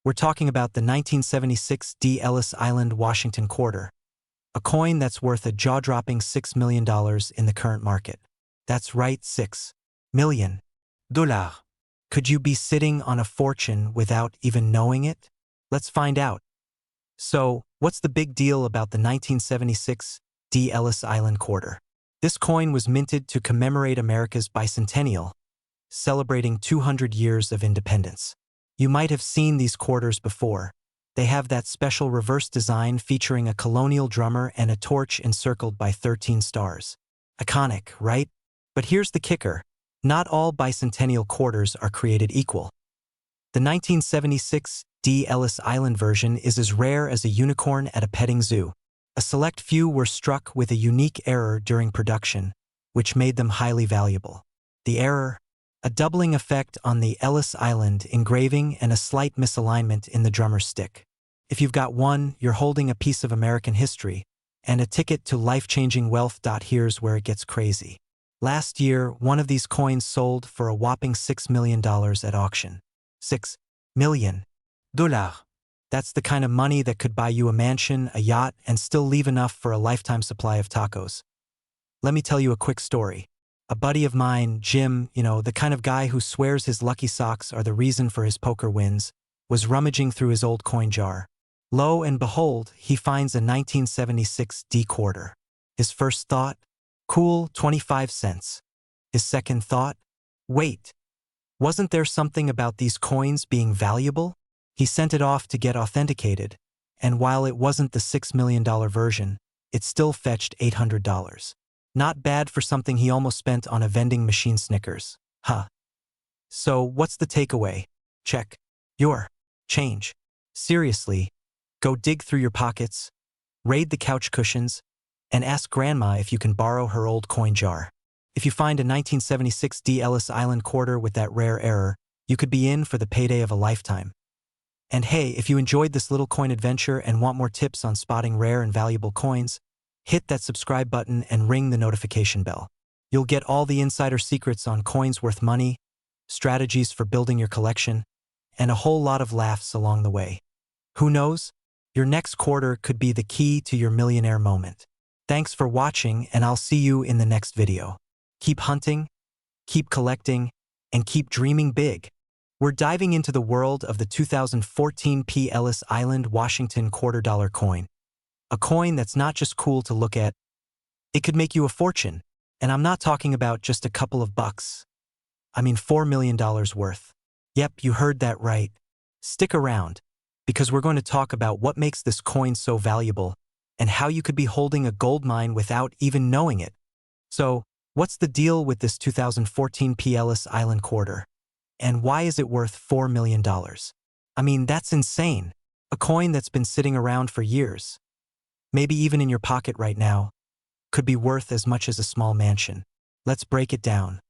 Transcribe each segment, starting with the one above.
We're talking about the 1976 D. Ellis Island Washington quarter, a coin that's worth a jaw-dropping $6 million in the current market. That's right, $6 million. Could you be sitting on a fortune without even knowing it? Let's find out. So, what's the big deal about the 1976 D. Ellis Island quarter? This coin was minted to commemorate America's bicentennial, celebrating 200 years of independence. You might have seen these quarters before. They have that special reverse design featuring a colonial drummer and a torch encircled by 13 stars. Iconic, right? But here's the kicker. Not all bicentennial quarters are created equal. The 1976 D. Ellis Island version is as rare as a unicorn at a petting zoo. A select few were struck with a unique error during production, which made them highly valuable. The error? A doubling effect on the Ellis Island engraving and a slight misalignment in the drummer's stick. If you've got one, you're holding a piece of American history and a ticket to life-changing wealth. Here's where it gets crazy. Last year, one of these coins sold for a whopping $6 million at auction. $6 million. That's the kind of money that could buy you a mansion, a yacht, and still leave enough for a lifetime supply of tacos. Let me tell you a quick story. A buddy of mine, Jim, the kind of guy who swears his lucky socks are the reason for his poker wins, was rummaging through his old coin jar. Lo and behold, he finds a 1976 D quarter. His first thought? Cool, 25 cents. His second thought? Wait, wasn't there something about these coins being valuable? He sent it off to get authenticated, and while it wasn't the $6 million version, it still fetched $800. Not bad for something he almost spent on a vending machine Snickers. Huh. So what's the takeaway? Check your change. Seriously, go dig through your pockets, raid the couch cushions, and ask Grandma if you can borrow her old coin jar. If you find a 1976 D. Ellis Island quarter with that rare error, you could be in for the payday of a lifetime. And hey, if you enjoyed this little coin adventure and want more tips on spotting rare and valuable coins, hit that subscribe button and ring the notification bell. You'll get all the insider secrets on coins worth money, strategies for building your collection, and a whole lot of laughs along the way. Who knows? Your next quarter could be the key to your millionaire moment. Thanks for watching, and I'll see you in the next video. Keep hunting, keep collecting, and keep dreaming big. We're diving into the world of the 2014 P. Ellis Island Washington $quarter coin. A coin that's not just cool to look at, it could make you a fortune. And I'm not talking about just a couple of bucks. I mean $4 million worth. Yep, you heard that right. Stick around, because we're going to talk about what makes this coin so valuable and how you could be holding a gold mine without even knowing it. So, what's the deal with this 2014 P. Ellis Island quarter? And why is it worth $4 million? I mean, that's insane. A coin that's been sitting around for years, maybe even in your pocket right now, could be worth as much as a small mansion. Let's break it down.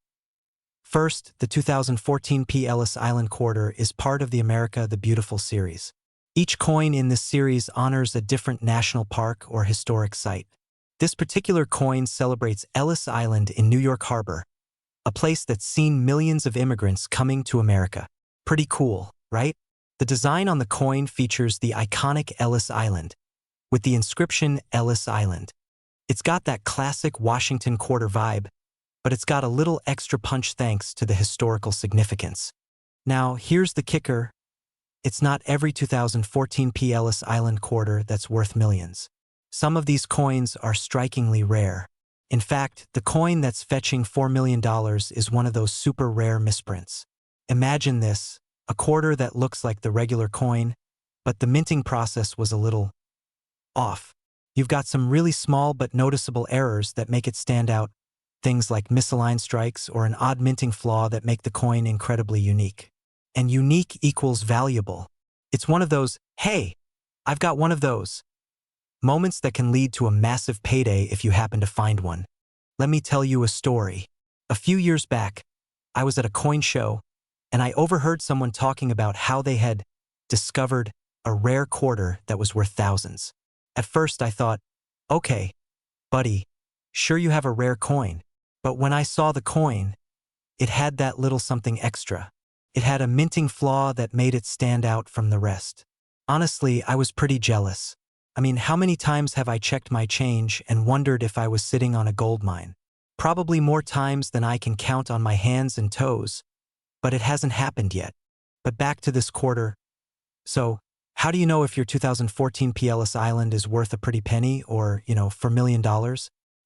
First, the 2014 P. Ellis Island quarter is part of the America the Beautiful series. Each coin in this series honors a different national park or historic site. This particular coin celebrates Ellis Island in New York Harbor, a place that's seen millions of immigrants coming to America. Pretty cool, right? The design on the coin features the iconic Ellis Island, with the inscription Ellis Island. It's got that classic Washington quarter vibe, but it's got a little extra punch thanks to the historical significance. Now, here's the kicker. It's not every 2014 P. Ellis Island quarter that's worth millions. Some of these coins are strikingly rare. In fact, the coin that's fetching $4 million is one of those super rare misprints. Imagine this, a quarter that looks like the regular coin, but the minting process was a little off. You've got some really small but noticeable errors that make it stand out, things like misaligned strikes or an odd minting flaw that make the coin incredibly unique. And unique equals valuable. It's one of those, hey, I've got one of those moments that can lead to a massive payday if you happen to find one. Let me tell you a story. A few years back, I was at a coin show, and I overheard someone talking about how they had discovered a rare quarter that was worth thousands. At first I thought, okay, buddy, sure you have a rare coin, but when I saw the coin, it had that little something extra. It had a minting flaw that made it stand out from the rest. Honestly, I was pretty jealous. I mean, how many times have I checked my change and wondered if I was sitting on a gold mine? Probably more times than I can count on my hands and toes, but it hasn't happened yet. But back to this quarter. So, how do you know if your 2014 P. Ellis Island is worth a pretty penny or, for $1 million?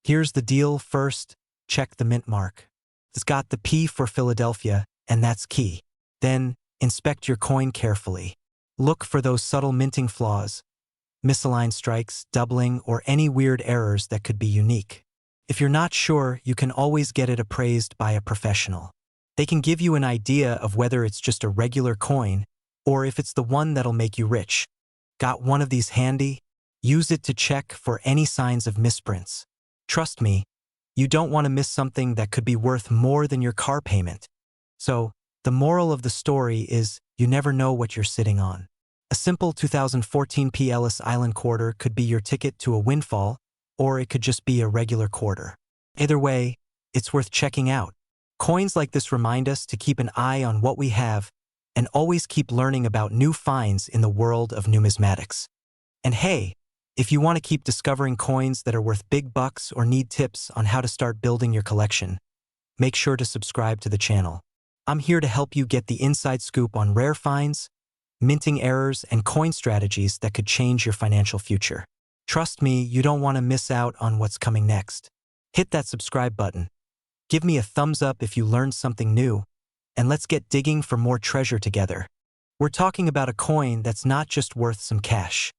Here's the deal. First, check the mint mark. It's got the P for Philadelphia, and that's key. Then, inspect your coin carefully. Look for those subtle minting flaws, misaligned strikes, doubling, or any weird errors that could be unique. If you're not sure, you can always get it appraised by a professional. They can give you an idea of whether it's just a regular coin or if it's the one that'll make you rich. Got one of these handy? Use it to check for any signs of misprints. Trust me, you don't want to miss something that could be worth more than your car payment. So, the moral of the story is you never know what you're sitting on. A simple 2014 P. Ellis Island quarter could be your ticket to a windfall, or it could just be a regular quarter. Either way, it's worth checking out. Coins like this remind us to keep an eye on what we have and always keep learning about new finds in the world of numismatics. And hey, if you want to keep discovering coins that are worth big bucks or need tips on how to start building your collection, make sure to subscribe to the channel. I'm here to help you get the inside scoop on rare finds, minting errors, and coin strategies that could change your financial future. Trust me, you don't want to miss out on what's coming next. Hit that subscribe button. Give me a thumbs up if you learned something new, and let's get digging for more treasure together. We're talking about a coin that's not just worth some cash.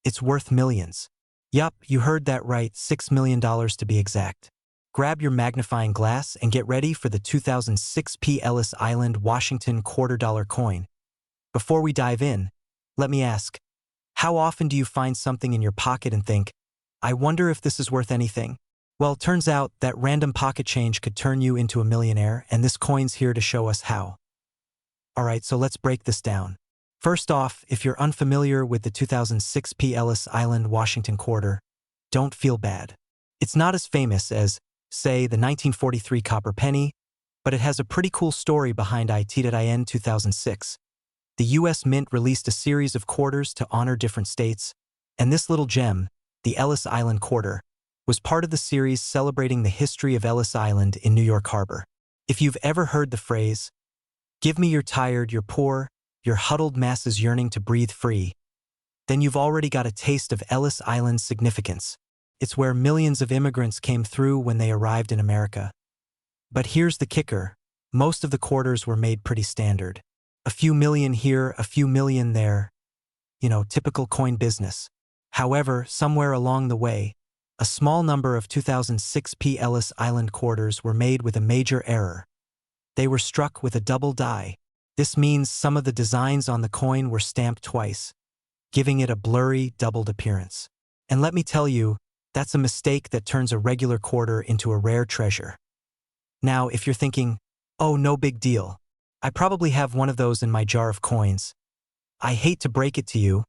It's worth millions. Yup, you heard that right, $6 million to be exact. Grab your magnifying glass and get ready for the 2006 P. Ellis Island Washington $quarter coin. Before we dive in, let me ask, how often do you find something in your pocket and think, I wonder if this is worth anything? Well, turns out that random pocket change could turn you into a millionaire, and this coin's here to show us how. Alright, so let's break this down. First off, if you're unfamiliar with the 2006 P. Ellis Island Washington quarter, don't feel bad. It's not as famous as, say, the 1943 copper penny, but it has a pretty cool story behind it. In 2006, the U.S. Mint released a series of quarters to honor different states, and this little gem, the Ellis Island quarter, was part of the series celebrating the history of Ellis Island in New York Harbor. If you've ever heard the phrase, "Give me your tired, your poor, your huddled masses yearning to breathe free," then you've already got a taste of Ellis Island's significance. It's where millions of immigrants came through when they arrived in America. But here's the kicker. Most of the quarters were made pretty standard. A few million here, a few million there. Typical coin business. However, somewhere along the way, a small number of 2006 P. Ellis Island quarters were made with a major error. They were struck with a double die. This means some of the designs on the coin were stamped twice, giving it a blurry, doubled appearance. And let me tell you, that's a mistake that turns a regular quarter into a rare treasure. Now, if you're thinking, oh, no big deal, I probably have one of those in my jar of coins. I hate to break it to you,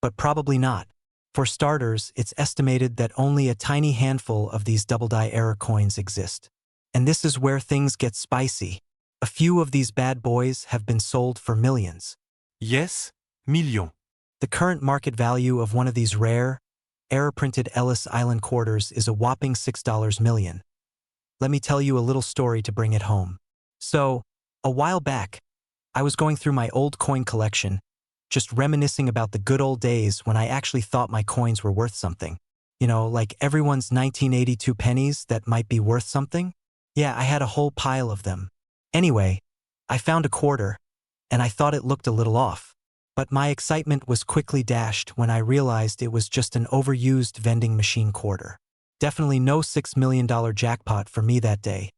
but probably not. For starters, it's estimated that only a tiny handful of these double-die error coins exist. And this is where things get spicy. A few of these bad boys have been sold for millions. Yes, millions. The current market value of one of these rare, error-printed Ellis Island quarters is a whopping $6 million. Let me tell you a little story to bring it home. So, a while back, I was going through my old coin collection, just reminiscing about the good old days when I actually thought my coins were worth something. Like everyone's 1982 pennies that might be worth something? Yeah, I had a whole pile of them. Anyway, I found a quarter, and I thought it looked a little off. But my excitement was quickly dashed when I realized it was just an overused vending machine quarter. Definitely no $6 million jackpot for me that day.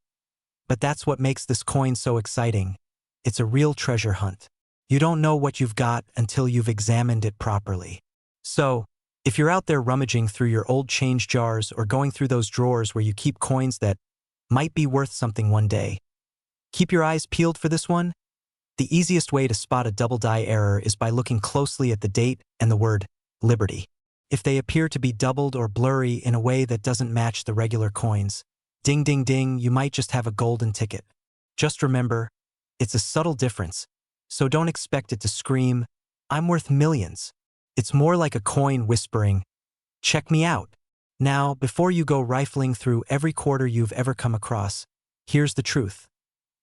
But that's what makes this coin so exciting. It's a real treasure hunt. You don't know what you've got until you've examined it properly. So, if you're out there rummaging through your old change jars or going through those drawers where you keep coins that might be worth something one day, keep your eyes peeled for this one. The easiest way to spot a double-die error is by looking closely at the date and the word Liberty. If they appear to be doubled or blurry in a way that doesn't match the regular coins, ding ding ding, you might just have a golden ticket. Just remember, it's a subtle difference, So don't expect it to scream, "I'm worth millions." It's more like a coin whispering, "Check me out." Now, before you go rifling through every quarter you've ever come across, here's the truth.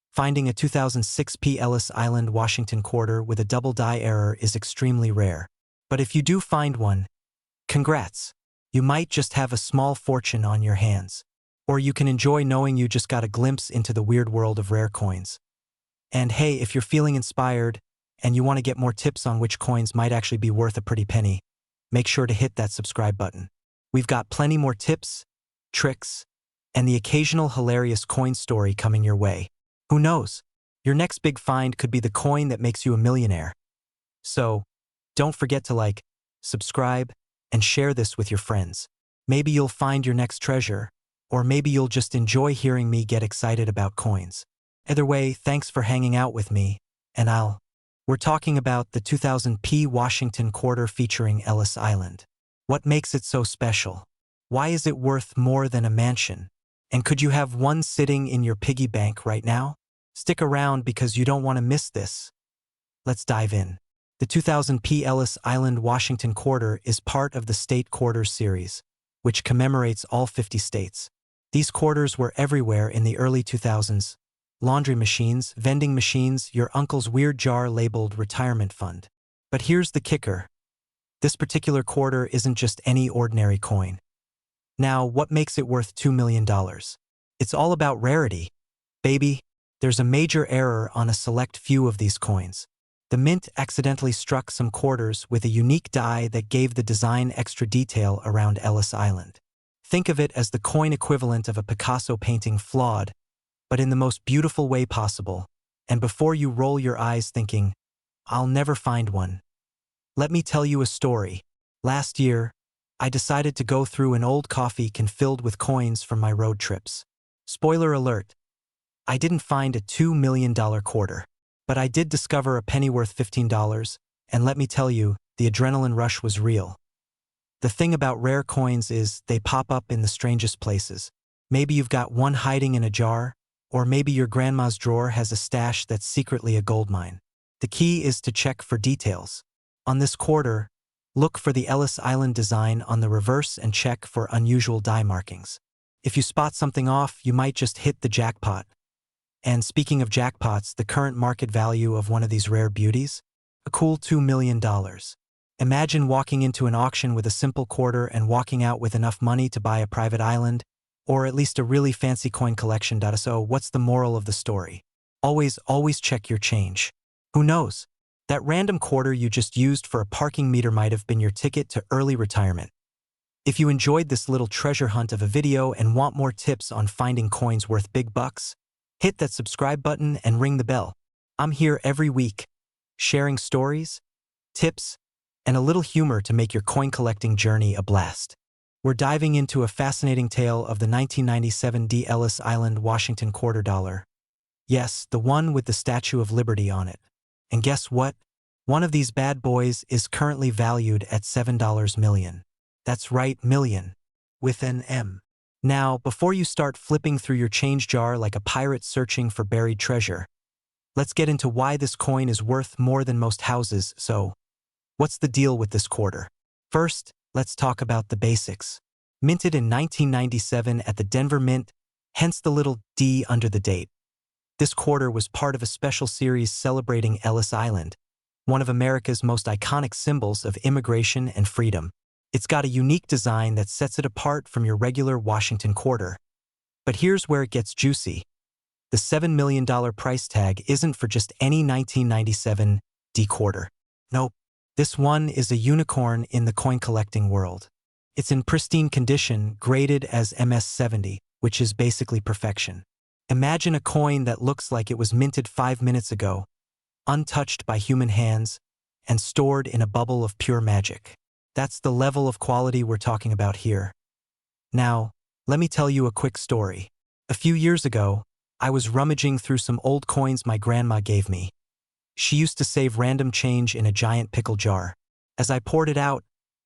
Finding a 2006 P. Ellis Island, Washington quarter with a double die error is extremely rare. But if you do find one, congrats. You might just have a small fortune on your hands. Or you can enjoy knowing you just got a glimpse into the weird world of rare coins. And hey, if you're feeling inspired and you want to get more tips on which coins might actually be worth a pretty penny, make sure to hit that subscribe button. We've got plenty more tips, tricks, and the occasional hilarious coin story coming your way. Who knows? Your next big find could be the coin that makes you a millionaire. So, don't forget to like, subscribe, and share this with your friends. Maybe you'll find your next treasure, or maybe you'll just enjoy hearing me get excited about coins. Either way, thanks for hanging out with me, and we're talking about the 2000 P. Washington quarter featuring Ellis Island. What makes it so special? Why is it worth more than a mansion? And could you have one sitting in your piggy bank right now? Stick around because you don't want to miss this. Let's dive in. The 2000 P. Ellis Island, Washington quarter is part of the State Quarters series, which commemorates all 50 states. These quarters were everywhere in the early 2000s. Laundry machines, vending machines, your uncle's weird jar labeled retirement fund. But here's the kicker. This particular quarter isn't just any ordinary coin. Now, what makes it worth $2 million? It's all about rarity. Baby, there's a major error on a select few of these coins. The mint accidentally struck some quarters with a unique die that gave the design extra detail around Ellis Island. Think of it as the coin equivalent of a Picasso painting, flawed, but in the most beautiful way possible. And before you roll your eyes thinking, "I'll never find one," let me tell you a story. Last year, I decided to go through an old coffee can filled with coins from my road trips. Spoiler alert, I didn't find a $2 million quarter. But I did discover a penny worth $15, and let me tell you, the adrenaline rush was real. The thing about rare coins is they pop up in the strangest places. Maybe you've got one hiding in a jar, or maybe your grandma's drawer has a stash that's secretly a gold mine. The key is to check for details. On this quarter, look for the Ellis Island design on the reverse and check for unusual die markings. If you spot something off, you might just hit the jackpot. And speaking of jackpots, the current market value of one of these rare beauties? A cool $2 million. Imagine walking into an auction with a simple quarter and walking out with enough money to buy a private island, or at least a really fancy coin collection. So what's the moral of the story? Always check your change. Who knows? That random quarter you just used for a parking meter might have been your ticket to early retirement. If you enjoyed this little treasure hunt of a video and want more tips on finding coins worth big bucks, hit that subscribe button and ring the bell. I'm here every week, sharing stories, tips, and a little humor to make your coin collecting journey a blast. We're diving into a fascinating tale of the 1997 D. Ellis Island, Washington quarter dollar. Yes, the one with the Statue of Liberty on it. And guess what? One of these bad boys is currently valued at $7 million. That's right, million. With an M. Now, before you start flipping through your change jar like a pirate searching for buried treasure, let's get into why this coin is worth more than most houses. So, what's the deal with this quarter? First, let's talk about the basics. Minted in 1997 at the Denver Mint, hence the little D under the date. This quarter was part of a special series celebrating Ellis Island, one of America's most iconic symbols of immigration and freedom. It's got a unique design that sets it apart from your regular Washington quarter. But here's where it gets juicy. The $7 million price tag isn't for just any 1997 D quarter. Nope. This one is a unicorn in the coin collecting world. It's in pristine condition, graded as MS-70, which is basically perfection. Imagine a coin that looks like it was minted 5 minutes ago, untouched by human hands, and stored in a bubble of pure magic. That's the level of quality we're talking about here. Now, let me tell you a quick story. A few years ago, I was rummaging through some old coins my grandma gave me. She used to save random change in a giant pickle jar. As I poured it out,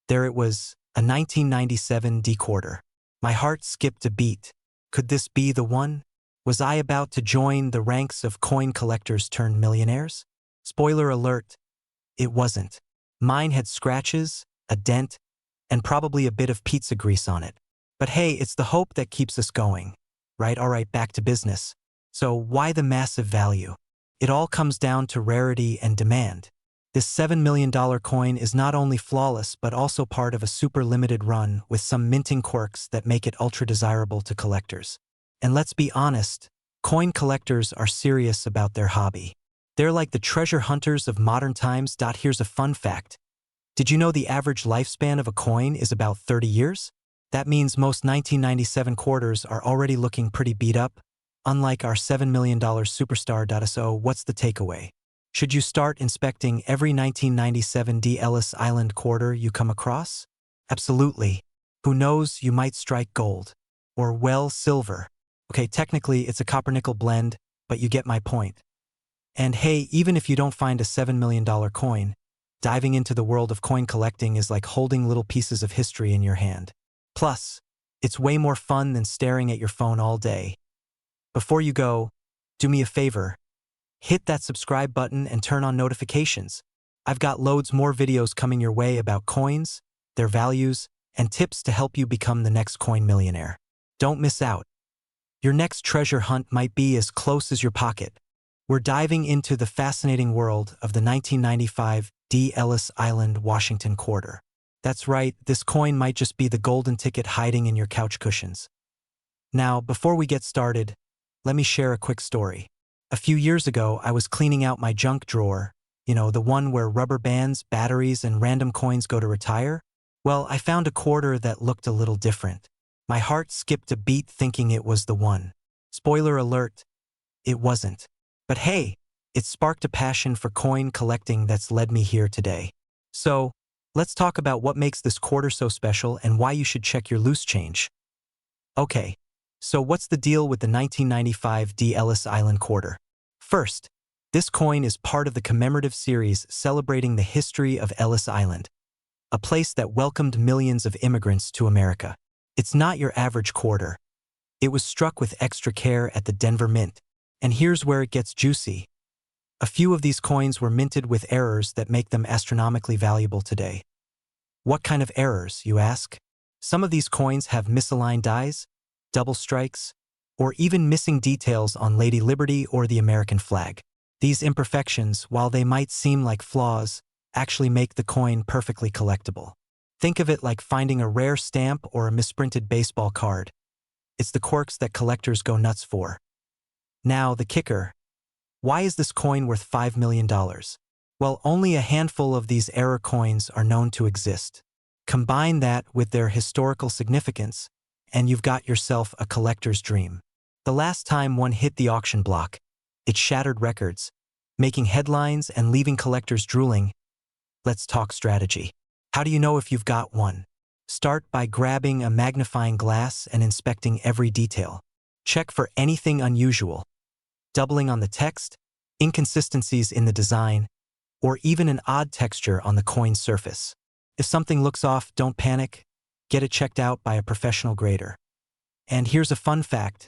there it was, a 1997 D quarter. My heart skipped a beat. Could this be the one? Was I about to join the ranks of coin collectors turned millionaires? Spoiler alert, it wasn't. Mine had scratches, a dent, and probably a bit of pizza grease on it. But hey, it's the hope that keeps us going. Right, alright, back to business. So why the massive value? It all comes down to rarity and demand. This $7 million coin is not only flawless but also part of a super limited run with some minting quirks that make it ultra desirable to collectors. And let's be honest, coin collectors are serious about their hobby. They're like the treasure hunters of modern times. Here's a fun fact. Did you know the average lifespan of a coin is about 30 years? That means most 1997 quarters are already looking pretty beat up, unlike our $7 million superstar. So what's the takeaway? Should you start inspecting every 1997 D. Ellis Island quarter you come across? Absolutely. Who knows, you might strike gold. Or, well, silver. Okay, technically it's a copper-nickel blend, but you get my point. And hey, even if you don't find a $7 million coin, diving into the world of coin collecting is like holding little pieces of history in your hand. Plus, it's way more fun than staring at your phone all day. Before you go, do me a favor. Hit that subscribe button and turn on notifications. I've got loads more videos coming your way about coins, their values, and tips to help you become the next coin millionaire. Don't miss out. Your next treasure hunt might be as close as your pocket. We're diving into the fascinating world of the 1995 D. Ellis Island Washington quarter. That's right, this coin might just be the golden ticket hiding in your couch cushions. Now, before we get started, let me share a quick story. A few years ago, I was cleaning out my junk drawer, the one where rubber bands, batteries, and random coins go to retire. Well, I found a quarter that looked a little different. My heart skipped a beat thinking it was the one. Spoiler alert, it wasn't. But hey, it sparked a passion for coin collecting that's led me here today. So, let's talk about what makes this quarter so special and why you should check your loose change. Okay, so what's the deal with the 1995 D. Ellis Island quarter? First, this coin is part of the commemorative series celebrating the history of Ellis Island, a place that welcomed millions of immigrants to America. It's not your average quarter. It was struck with extra care at the Denver Mint. And here's where it gets juicy. A few of these coins were minted with errors that make them astronomically valuable today. What kind of errors, you ask? Some of these coins have misaligned dies, double strikes, or even missing details on Lady Liberty or the American flag. These imperfections, while they might seem like flaws, actually make the coin perfectly collectible. Think of it like finding a rare stamp or a misprinted baseball card. It's the quirks that collectors go nuts for. Now, the kicker. Why is this coin worth $5 million? Well, only a handful of these error coins are known to exist. Combine that with their historical significance, and you've got yourself a collector's dream. The last time one hit the auction block, it shattered records, making headlines and leaving collectors drooling. Let's talk strategy. How do you know if you've got one? Start by grabbing a magnifying glass and inspecting every detail. Check for anything unusual, doubling on the text, inconsistencies in the design, or even an odd texture on the coin's surface. If something looks off, don't panic. Get it checked out by a professional grader. And here's a fun fact.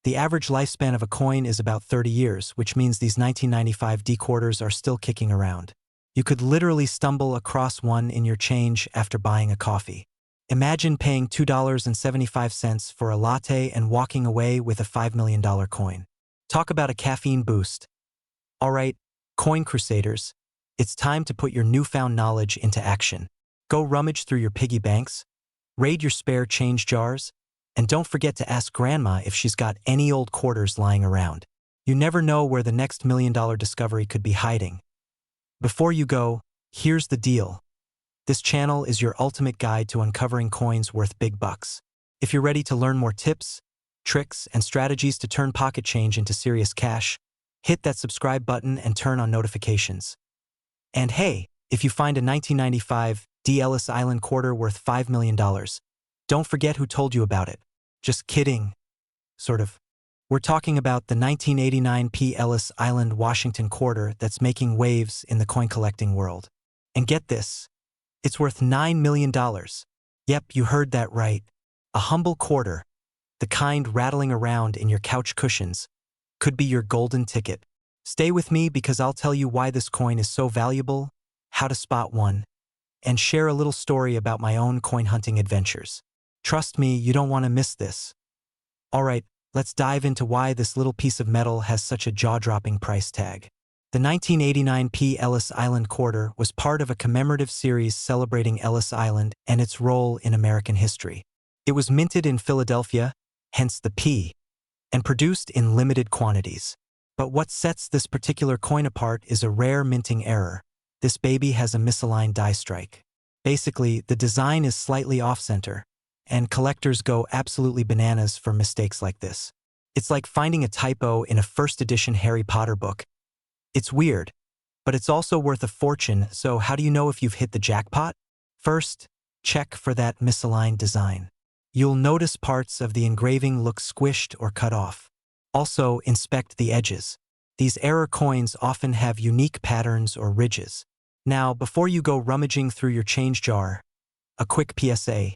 The average lifespan of a coin is about 30 years, which means these 1995 D quarters are still kicking around. You could literally stumble across one in your change after buying a coffee. Imagine paying $2.75 for a latte and walking away with a $5 million coin. Talk about a caffeine boost. All right, coin crusaders, it's time to put your newfound knowledge into action. Go rummage through your piggy banks, raid your spare change jars, and don't forget to ask Grandma if she's got any old quarters lying around. You never know where the next $1 million discovery could be hiding. Before you go, here's the deal. This channel is your ultimate guide to uncovering coins worth big bucks. If you're ready to learn more tips, tricks, and strategies to turn pocket change into serious cash, hit that subscribe button and turn on notifications. And hey, if you find a 1995 D. Ellis Island quarter worth $5 million, don't forget who told you about it. Just kidding. Sort of. We're talking about the 1989 P. Ellis Island Washington quarter that's making waves in the coin collecting world. And get this, it's worth $9 million. Yep, you heard that right. A humble quarter, the kind rattling around in your couch cushions, could be your golden ticket. Stay with me because I'll tell you why this coin is so valuable, how to spot one, and share a little story about my own coin hunting adventures. Trust me, you don't want to miss this. Alright, let's dive into why this little piece of metal has such a jaw-dropping price tag. The 1989 P. Ellis Island quarter was part of a commemorative series celebrating Ellis Island and its role in American history. It was minted in Philadelphia, hence the P, and produced in limited quantities. But what sets this particular coin apart is a rare minting error. This baby has a misaligned die strike. Basically, the design is slightly off-center, and collectors go absolutely bananas for mistakes like this. It's like finding a typo in a first edition Harry Potter book. It's weird, but it's also worth a fortune, so how do you know if you've hit the jackpot? First, check for that misaligned design. You'll notice parts of the engraving look squished or cut off. Also, inspect the edges. These error coins often have unique patterns or ridges. Now, before you go rummaging through your change jar, a quick PSA.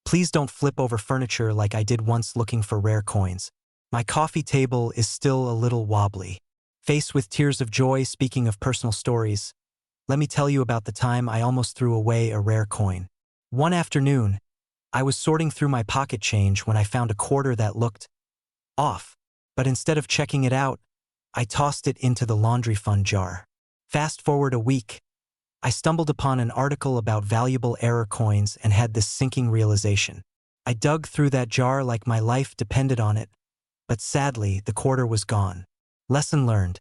Please don't flip over furniture like I did once looking for rare coins. My coffee table is still a little wobbly. Faced with tears of joy, speaking of personal stories, let me tell you about the time I almost threw away a rare coin. One afternoon, I was sorting through my pocket change when I found a quarter that looked off, but instead of checking it out, I tossed it into the laundry fund jar. Fast forward a week, I stumbled upon an article about valuable error coins and had this sinking realization. I dug through that jar like my life depended on it, but sadly, the quarter was gone. Lesson learned.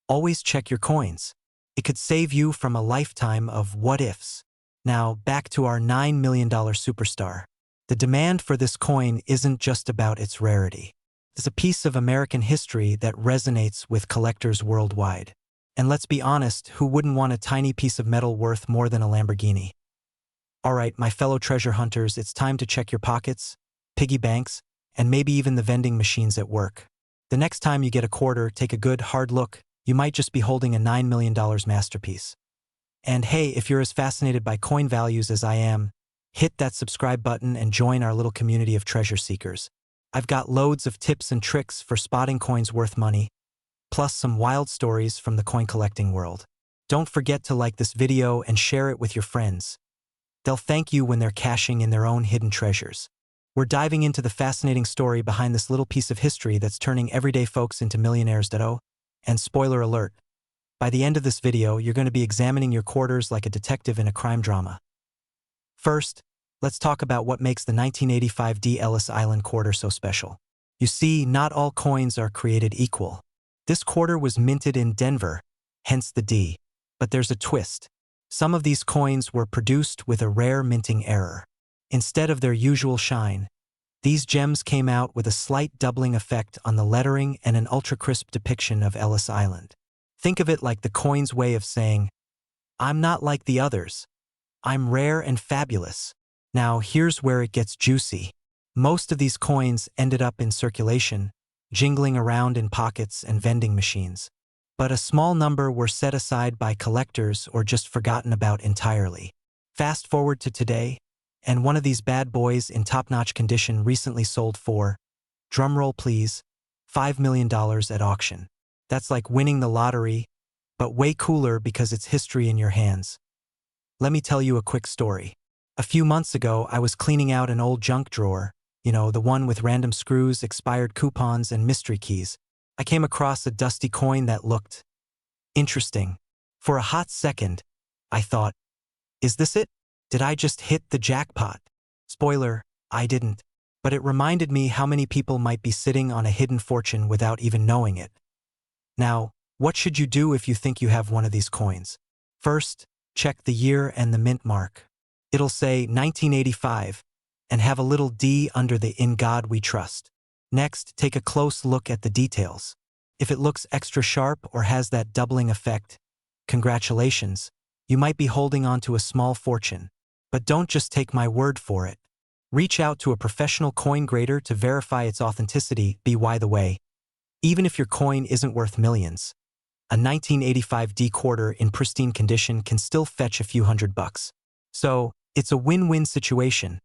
Always check your coins. It could save you from a lifetime of what-ifs. Now, back to our $9 million superstar. The demand for this coin isn't just about its rarity. It's a piece of American history that resonates with collectors worldwide. And let's be honest, who wouldn't want a tiny piece of metal worth more than a Lamborghini? Alright, my fellow treasure hunters, it's time to check your pockets, piggy banks, and maybe even the vending machines at work. The next time you get a quarter, take a good, hard look. You might just be holding a $9 million masterpiece. And hey, if you're as fascinated by coin values as I am, hit that subscribe button and join our little community of treasure seekers. I've got loads of tips and tricks for spotting coins worth money, plus some wild stories from the coin collecting world. Don't forget to like this video and share it with your friends. They'll thank you when they're cashing in their own hidden treasures. We're diving into the fascinating story behind this little piece of history that's turning everyday folks into millionaires. And spoiler alert, by the end of this video, you're going to be examining your quarters like a detective in a crime drama. First, let's talk about what makes the 1985 D. Ellis Island quarter so special. You see, not all coins are created equal. This quarter was minted in Denver, hence the D. But there's a twist. Some of these coins were produced with a rare minting error. Instead of their usual shine, these gems came out with a slight doubling effect on the lettering and an ultra-crisp depiction of Ellis Island. Think of it like the coin's way of saying, I'm not like the others. I'm rare and fabulous. Now, here's where it gets juicy. Most of these coins ended up in circulation, jingling around in pockets and vending machines. But a small number were set aside by collectors or just forgotten about entirely. Fast forward to today, and one of these bad boys in top-notch condition recently sold for, drumroll please, $5 million at auction. That's like winning the lottery, but way cooler because it's history in your hands. Let me tell you a quick story. A few months ago, I was cleaning out an old junk drawer, the one with random screws, expired coupons, and mystery keys. I came across a dusty coin that looked interesting. For a hot second, I thought, is this it? Did I just hit the jackpot? Spoiler, I didn't. But it reminded me how many people might be sitting on a hidden fortune without even knowing it. Now, what should you do if you think you have one of these coins? First, check the year and the mint mark. It'll say 1985 and have a little D under the "In God We Trust." Next, take a close look at the details. If it looks extra sharp or has that doubling effect, congratulations, you might be holding on to a small fortune. But don't just take my word for it. Reach out to a professional coin grader to verify its authenticity. By the way, even if your coin isn't worth millions, a 1985 D quarter in pristine condition can still fetch a few $100. So, it's a win-win situation.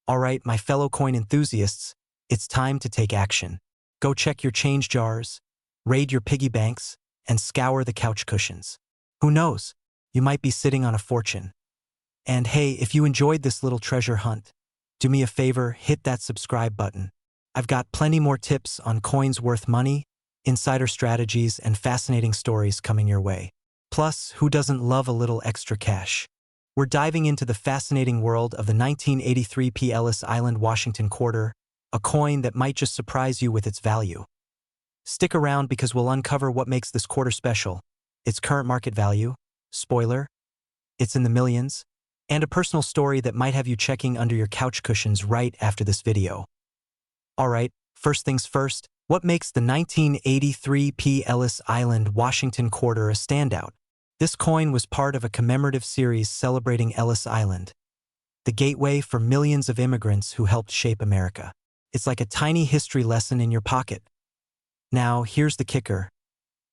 Alright, my fellow coin enthusiasts, it's time to take action. Go check your change jars, raid your piggy banks, and scour the couch cushions. Who knows? You might be sitting on a fortune. And hey, if you enjoyed this little treasure hunt, do me a favor, hit that subscribe button. I've got plenty more tips on coins worth money, insider strategies, and fascinating stories coming your way. Plus, who doesn't love a little extra cash? We're diving into the fascinating world of the 1983 P. Ellis Island Washington quarter, a coin that might just surprise you with its value. Stick around because we'll uncover what makes this quarter special, its current market value, spoiler, it's in the millions, and a personal story that might have you checking under your couch cushions right after this video. Alright, first things first, what makes the 1983 P. Ellis Island Washington quarter a standout? This coin was part of a commemorative series celebrating Ellis Island, the gateway for millions of immigrants who helped shape America. It's like a tiny history lesson in your pocket. Now, here's the kicker.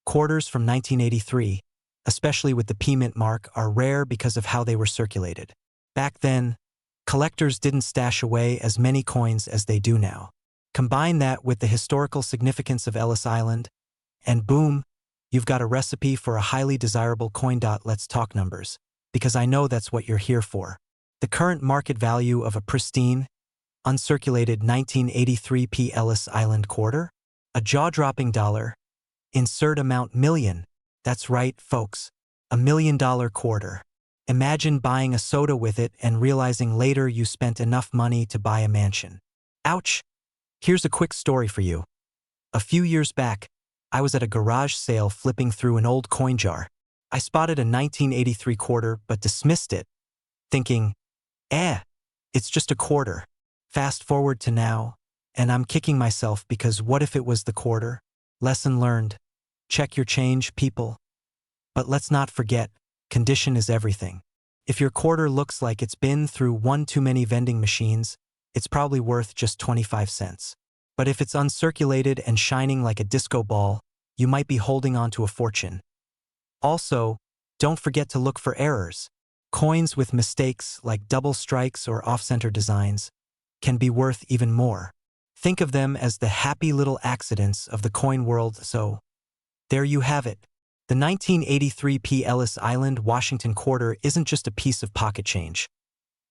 Quarters from 1983, especially with the P Mint mark, are rare because of how they were circulated. Back then, collectors didn't stash away as many coins as they do now. Combine that with the historical significance of Ellis Island, and boom, you've got a recipe for a highly desirable coin. Let's talk numbers, because I know that's what you're here for. The current market value of a pristine, uncirculated 1983 P. Ellis Island quarter? A jaw-dropping dollar. Insert amount million. That's right, folks. $1 million quarter. Imagine buying a soda with it and realizing later you spent enough money to buy a mansion. Ouch! Here's a quick story for you. A few years back, I was at a garage sale flipping through an old coin jar. I spotted a 1983 quarter but dismissed it, thinking, it's just a quarter. Fast forward to now, and I'm kicking myself because what if it was the quarter? Lesson learned. Check your change, people. But let's not forget, condition is everything. If your quarter looks like it's been through one too many vending machines, it's probably worth just 25 cents. But if it's uncirculated and shining like a disco ball, you might be holding on to a fortune. Also, don't forget to look for errors. Coins with mistakes like double strikes or off-center designs can be worth even more. Think of them as the happy little accidents of the coin world. So, there you have it. The 1983 P. Ellis Island Washington quarter isn't just a piece of pocket change.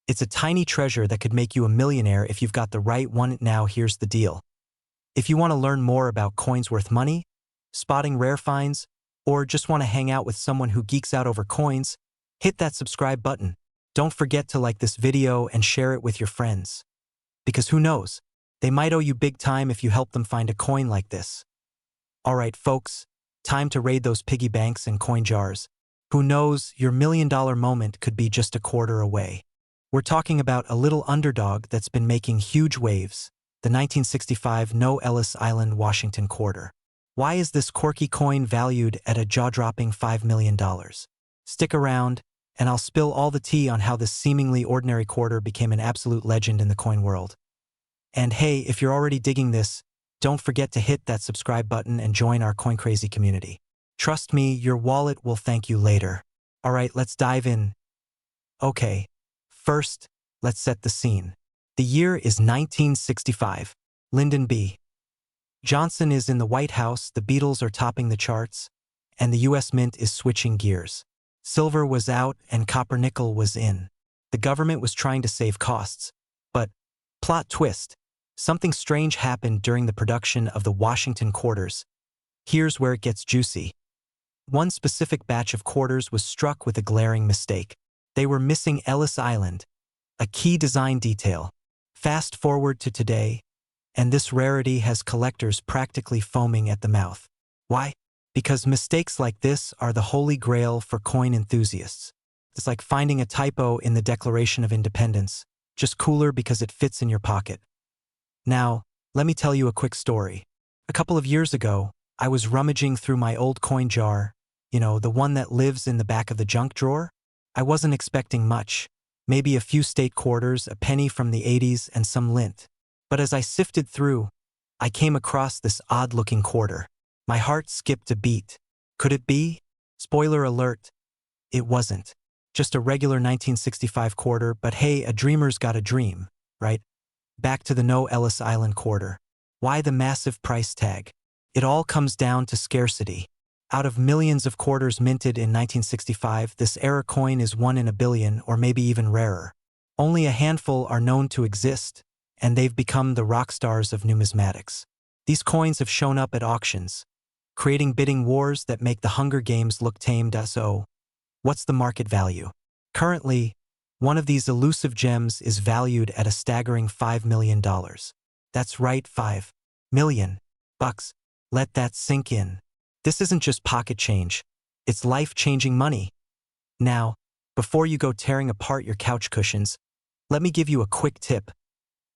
It's a tiny treasure that could make you a millionaire if you've got the right one. Now here's the deal. If you want to learn more about coins worth money, spotting rare finds, or just want to hang out with someone who geeks out over coins, hit that subscribe button. Don't forget to like this video and share it with your friends. Because who knows, they might owe you big time if you help them find a coin like this. Alright folks, time to raid those piggy banks and coin jars. Who knows, your $1 million moment could be just a quarter away. We're talking about a little underdog that's been making huge waves, the 1965 No Ellis Island Washington quarter. Why is this quirky coin valued at a jaw-dropping $5 million? Stick around, and I'll spill all the tea on how this seemingly ordinary quarter became an absolute legend in the coin world. And hey, if you're already digging this, don't forget to hit that subscribe button and join our Coin Crazy community. Trust me, your wallet will thank you later. Alright, let's dive in. Okay, first, let's set the scene. The year is 1965. Lyndon B. Johnson is in the White House, the Beatles are topping the charts, and the US Mint is switching gears. Silver was out and copper nickel was in. The government was trying to save costs. But, plot twist, something strange happened during the production of the Washington quarters. Here's where it gets juicy. One specific batch of quarters was struck with a glaring mistake. They were missing Ellis Island, a key design detail. Fast forward to today, and this rarity has collectors practically foaming at the mouth. Why? Because mistakes like this are the holy grail for coin enthusiasts. It's like finding a typo in the Declaration of Independence, just cooler because it fits in your pocket. Now, let me tell you a quick story. A couple of years ago, I was rummaging through my old coin jar, the one that lives in the back of the junk drawer. I wasn't expecting much, maybe a few state quarters, a penny from the 80s, and some lint. But as I sifted through, I came across this odd-looking quarter. My heart skipped a beat. Could it be? Spoiler alert, it wasn't. Just a regular 1965 quarter, but hey, a dreamer's got a dream, right? Back to the No Ellis Island quarter. Why the massive price tag? It all comes down to scarcity. Out of millions of quarters minted in 1965, this error coin is 1 in a billion or maybe even rarer. Only a handful are known to exist, and they've become the rock stars of numismatics. These coins have shown up at auctions, creating bidding wars that make the Hunger Games look tame. So, what's the market value? Currently, one of these elusive gems is valued at a staggering $5 million. That's right, $5 million. Let that sink in. This isn't just pocket change, it's life-changing money. Now, before you go tearing apart your couch cushions, let me give you a quick tip.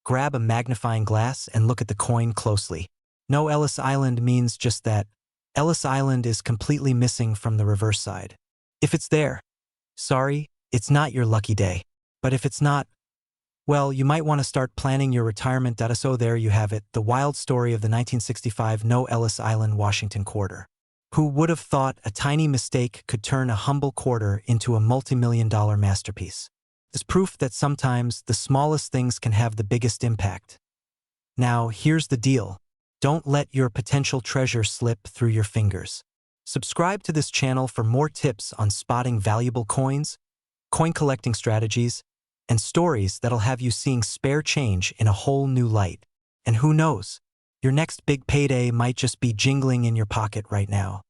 Grab a magnifying glass and look at the coin closely. No Ellis Island means just that. Ellis Island is completely missing from the reverse side. If it's there, sorry, it's not your lucky day. But if it's not, well, you might want to start planning your retirement. So there you have it, the wild story of the 1965 No Ellis Island Washington quarter. Who would have thought a tiny mistake could turn a humble quarter into a multi-million-dollar masterpiece? It's proof that sometimes the smallest things can have the biggest impact. Now, here's the deal. Don't let your potential treasure slip through your fingers. Subscribe to this channel for more tips on spotting valuable coins, coin collecting strategies, and stories that'll have you seeing spare change in a whole new light. And who knows, your next big payday might just be jingling in your pocket right now.